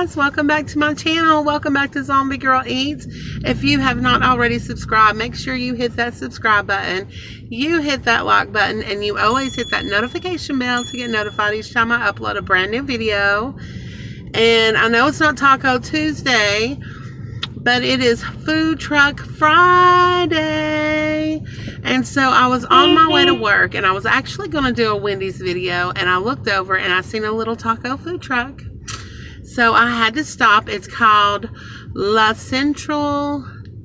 guys, welcome back to my channel. Welcome back to Zombie Girl Eats. If you have not already subscribed, make sure you hit that subscribe button, you hit that like button, and you always hit that notification bell to get notified each time I upload a brand new video. And I know it's not Taco Tuesday, but it is Food Truck Friday. And so I was on my way to work, and I was actually going to do a Wendy's video, and I looked over and I seen a little taco food truck. So I had to stop. It's called La Central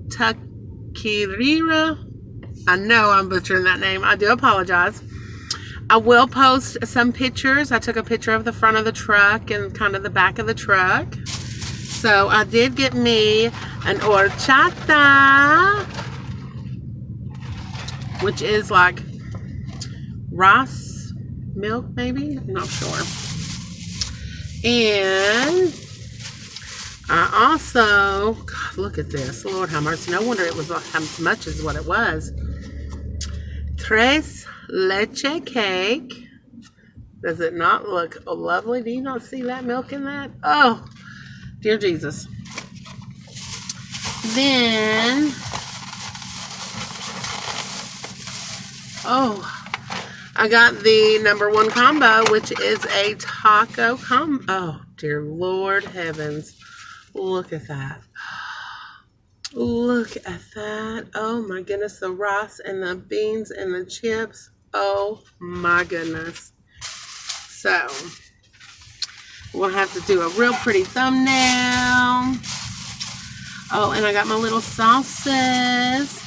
Taqueria. I know I'm butchering that name. I do apologize. I will post some pictures. I took a picture of the front of the truck and kind of the back of the truck. So I did get me an horchata, which is like rice milk, maybe? I'm not sure. And I also, God, look at this. Lord have mercy. No wonder it was as much as what it was. Tres leche cake. Does it not look lovely? Do you not see that milk in that? Oh, dear Jesus. Then, I got the #1 combo, which is a taco combo. Oh, dear Lord heavens. Look at that. Look at that. Oh, my goodness. The rice and the beans and the chips. Oh, my goodness. So, we'll have to do a real pretty thumbnail. Oh, and I got my little sauces.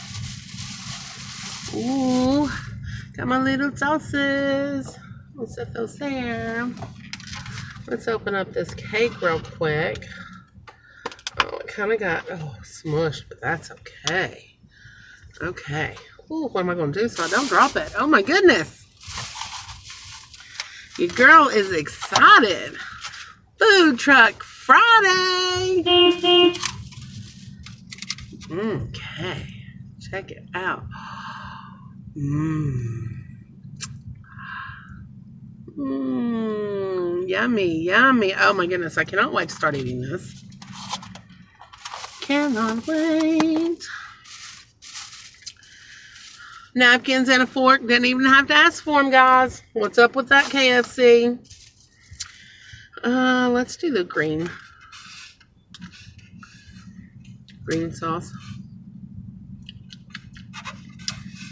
Ooh. Got my little sauces. We'll set those there. Let's open up this cake real quick. Oh, it kind of got smushed, but that's okay. Okay. Ooh, what am I going to do so I don't drop it? Oh my goodness. Your girl is excited. Food Truck Friday. Okay. Check it out. Yummy, yummy. Oh my goodness, I cannot wait to start eating this. Cannot wait. Napkins and a fork. Didn't even have to ask for them, guys. What's up with that KFC? Let's do the green sauce.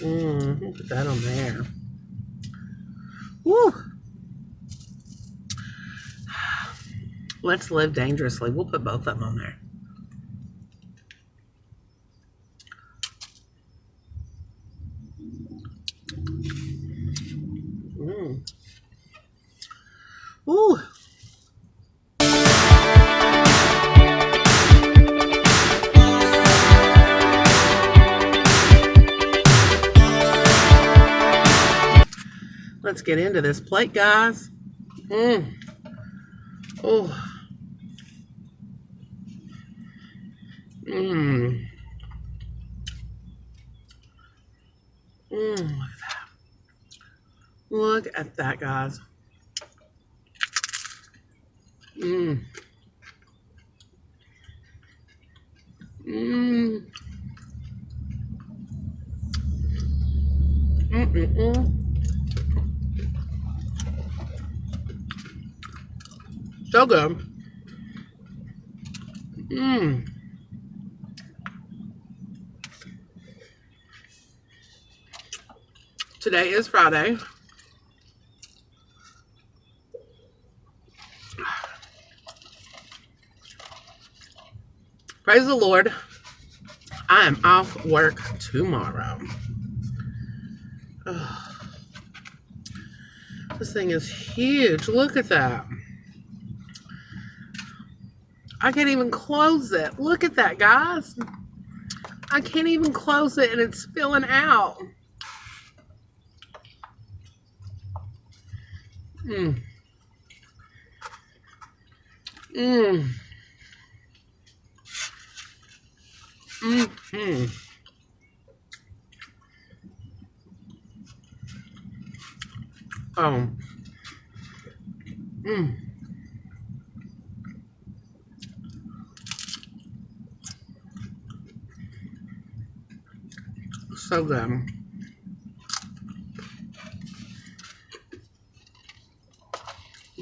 Put that on there. Woo! Let's live dangerously. We'll put both of them on there. Ooh! Let's get into this plate, guys. Oh. Look at that. Look at that, guys. So good. Today is Friday. Praise the Lord. I am off work tomorrow. This thing is huge. Look at that. I can't even close it. Look at that, guys. I can't even close it, and it's spilling out. So good.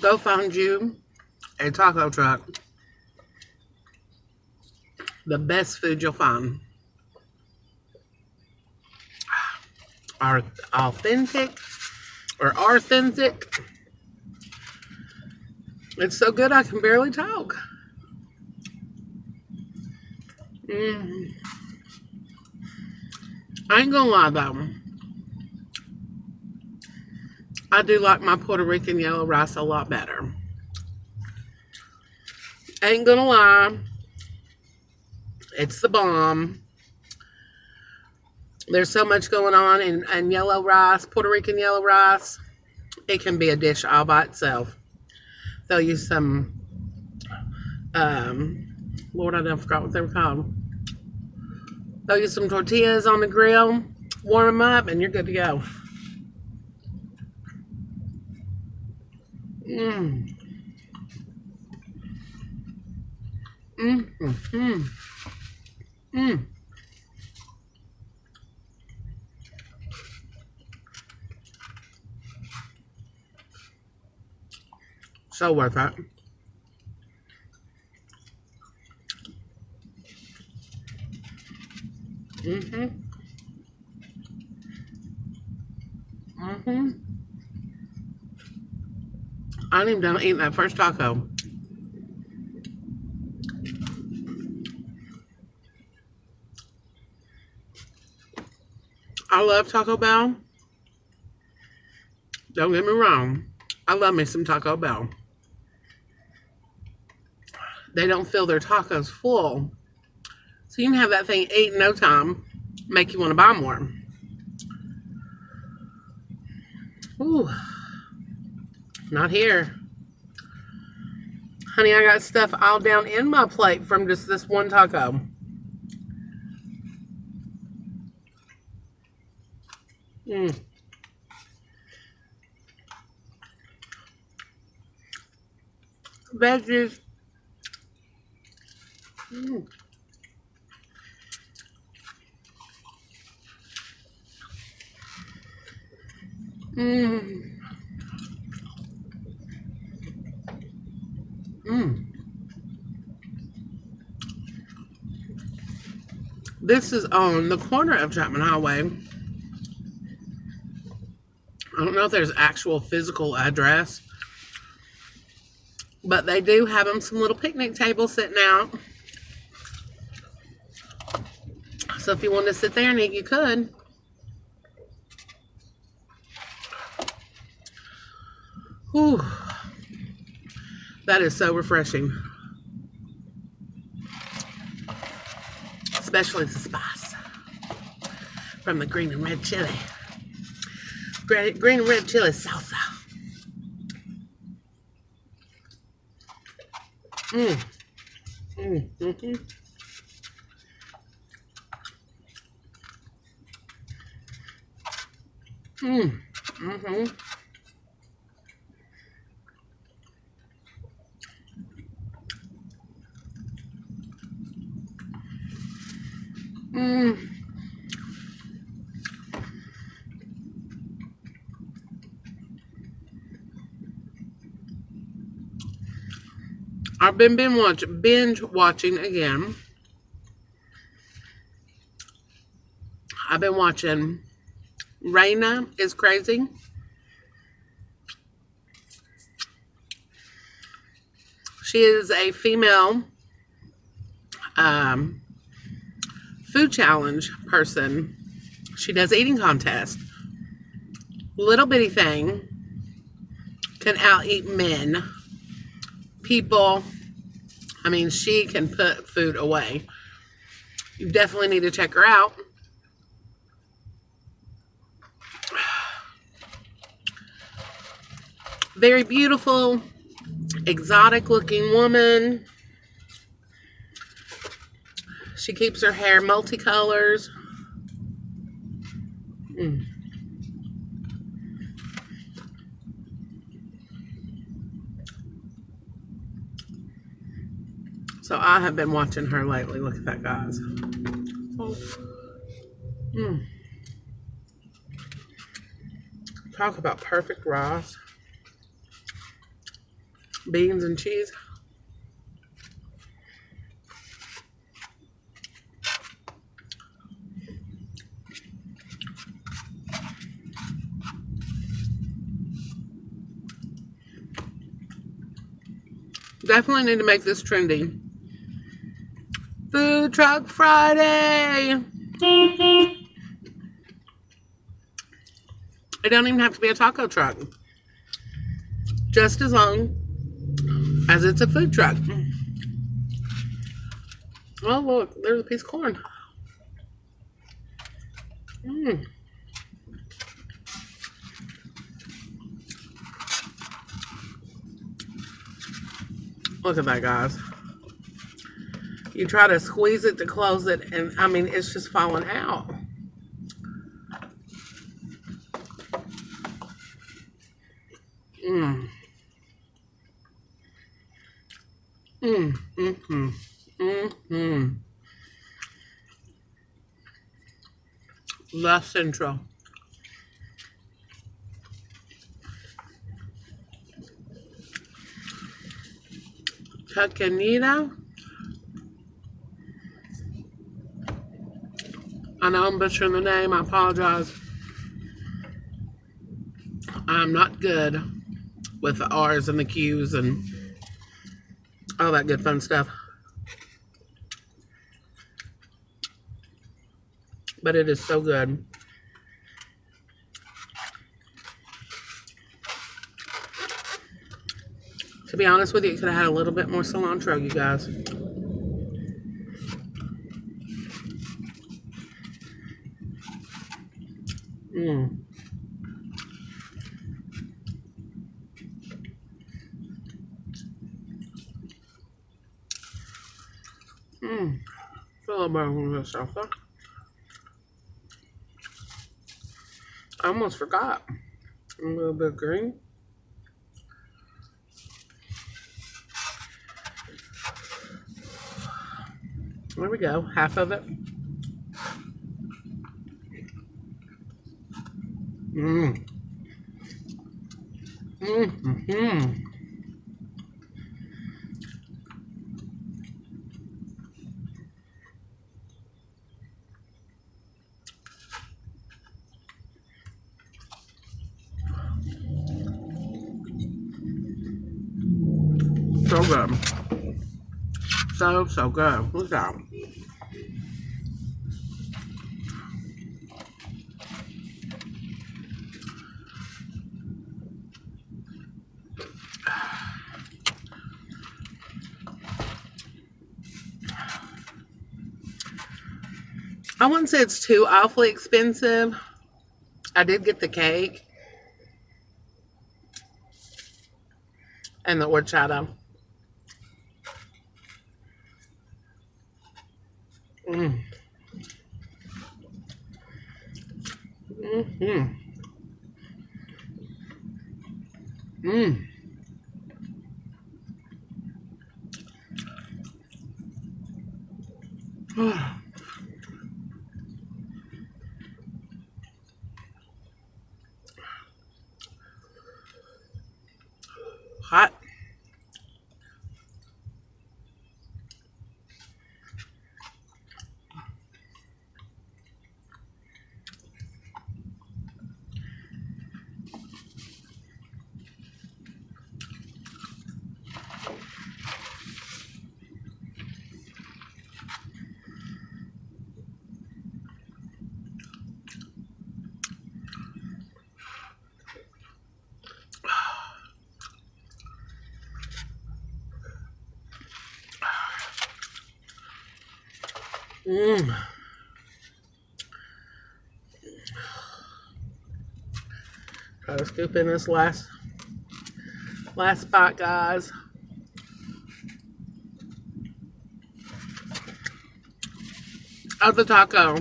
Go find you a taco truck. The best food you'll find. Are authentic. It's so good I can barely talk. I ain't gonna lie though. I do like my Puerto Rican yellow rice a lot better. Ain't gonna lie. It's the bomb. There's so much going on in yellow rice, Puerto Rican yellow rice. It can be a dish all by itself. They'll use some, Lord, I forgot what they were called. They'll use some tortillas on the grill, warm them up, and you're good to go. So worth it. I ain't even done eating that first taco. I love Taco Bell. Don't get me wrong. I love me some Taco Bell. They don't fill their tacos full. So you can have that thing eat in no time. Make you want to buy more. Ooh. Not here. Honey, I got stuff all down in my plate from just this one taco. Veggies. This is on the corner of Chapman Highway. I don't know if there's actual physical address, but they do have them some little picnic tables sitting out. So if you wanted to sit there and eat, you could. Whew. That is so refreshing. Especially the spice from the green and red chili. Green and red chili salsa. I've been binge watching again. I've been watching Raina is Crazy. She is a female food challenge person. She does eating contests. Little bitty thing can out-eat men. People, I mean, she can put food away. You definitely need to check her out. Very beautiful, exotic looking woman. She keeps her hair multicolors. So I have been watching her lately. Look at that, guys. Talk about perfect rice, beans, and cheese. Definitely need to make this trendy. Food Truck Friday. It don't even have to be a taco truck. Just as long as it's a food truck. Oh, look, there's a piece of corn. Look at that, guys. You try to squeeze it to close it, and I mean, it's just falling out. La Central. Tacanita. I know I'm butchering the name. I apologize. I'm not good with the R's and the Q's and all that good fun stuff. But it is so good. To be honest with you, it could have had a little bit more cilantro, you guys. A little bit of this salsa. I almost forgot. A little bit of green. There we go. Half of it. So good. So good. Look at that. I wouldn't say it's too awfully expensive. I did get the cake and the horchata. Hot. Try to scoop in this last spot, guys. Of the taco.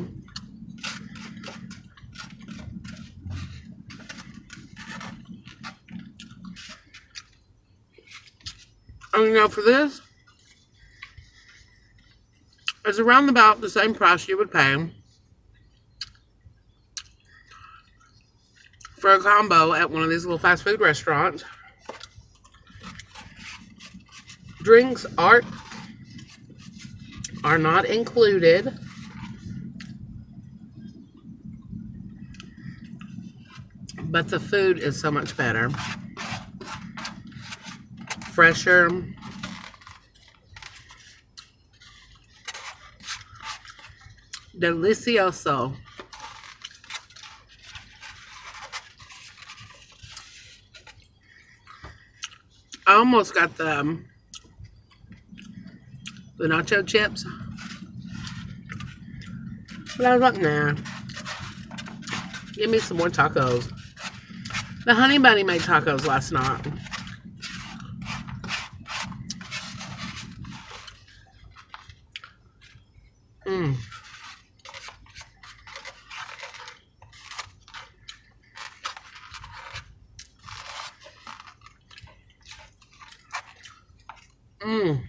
And you know, for this, it's around about the same price you would pay for for a combo at one of these little fast food restaurants. Drinks are not included. But the food is so much better. Fresher. Delicioso. I almost got the nacho chips. But I was like, nah. Give me some more tacos. The Honey Bunny made tacos last night. Mmm. Mmm.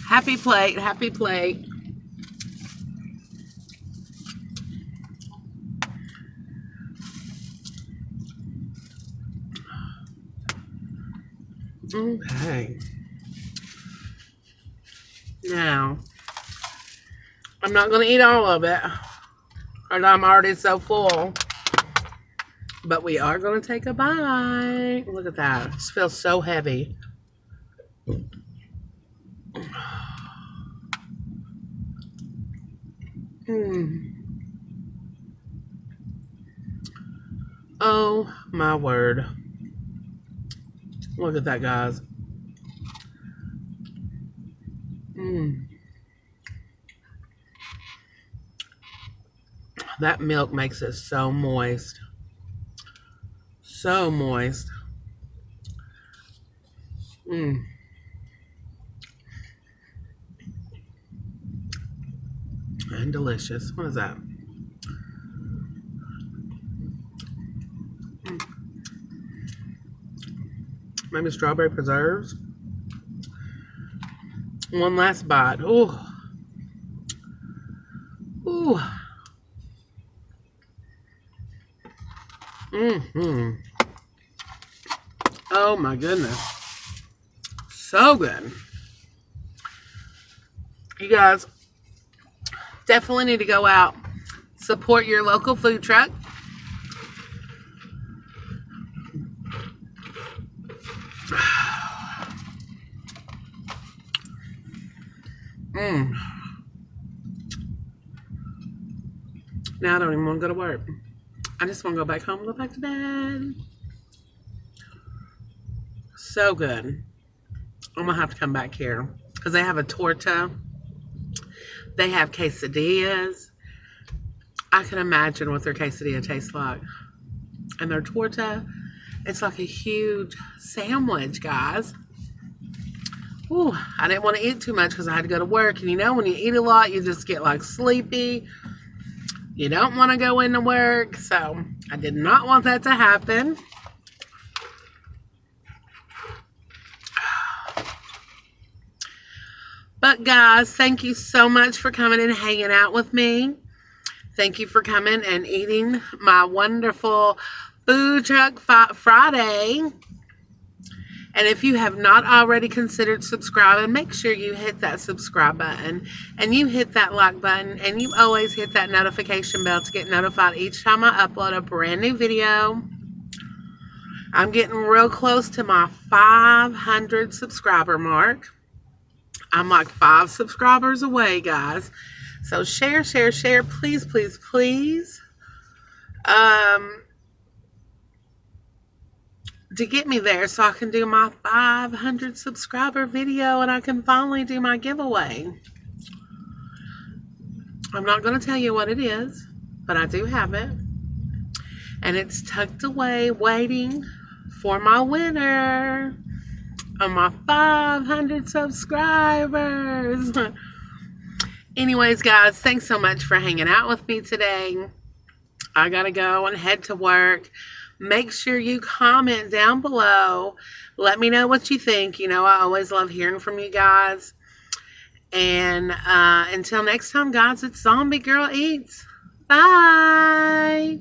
Happy plate, happy plate. Okay. Now, I'm not going to eat all of it, or I'm already so full. But we are going to take a bite. Look at that. It feels so heavy. Oh, my word. Look at that, guys. That milk makes it so moist. So moist. And delicious. What is that? Maybe strawberry preserves. One last bite. Ooh. Ooh. Oh my goodness. So good. You guys definitely need to go out, support your local food truck. Now I don't even want to go to work. I just want to go back home and go back to bed. So good. I'm going to have to come back here because they have a torta. They have quesadillas. I can imagine what their quesadilla tastes like. And their torta, it's like a huge sandwich, guys. Ooh, I didn't want to eat too much because I had to go to work. And you know, when you eat a lot, you just get like sleepy. You don't want to go into work. So I did not want that to happen. But guys, thank you so much for coming and hanging out with me. Thank you for coming and eating my wonderful Food Truck Friday. And if you have not already considered subscribing, make sure you hit that subscribe button and you hit that like button and you always hit that notification bell to get notified each time I upload a brand new video. I'm getting real close to my 500 subscriber mark. I'm like 5 subscribers away, guys. So share, please, please, please. To get me there so I can do my 500 subscriber video and I can finally do my giveaway. I'm not going to tell you what it is, but I do have it. And it's tucked away waiting for my winner on my 500 subscribers. Anyways, guys, thanks so much for hanging out with me today. I got to go and head to work. Make sure you comment down below. Let me know what you think. You know, I always love hearing from you guys. And until next time, guys, it's Zombie Girl Eats. Bye.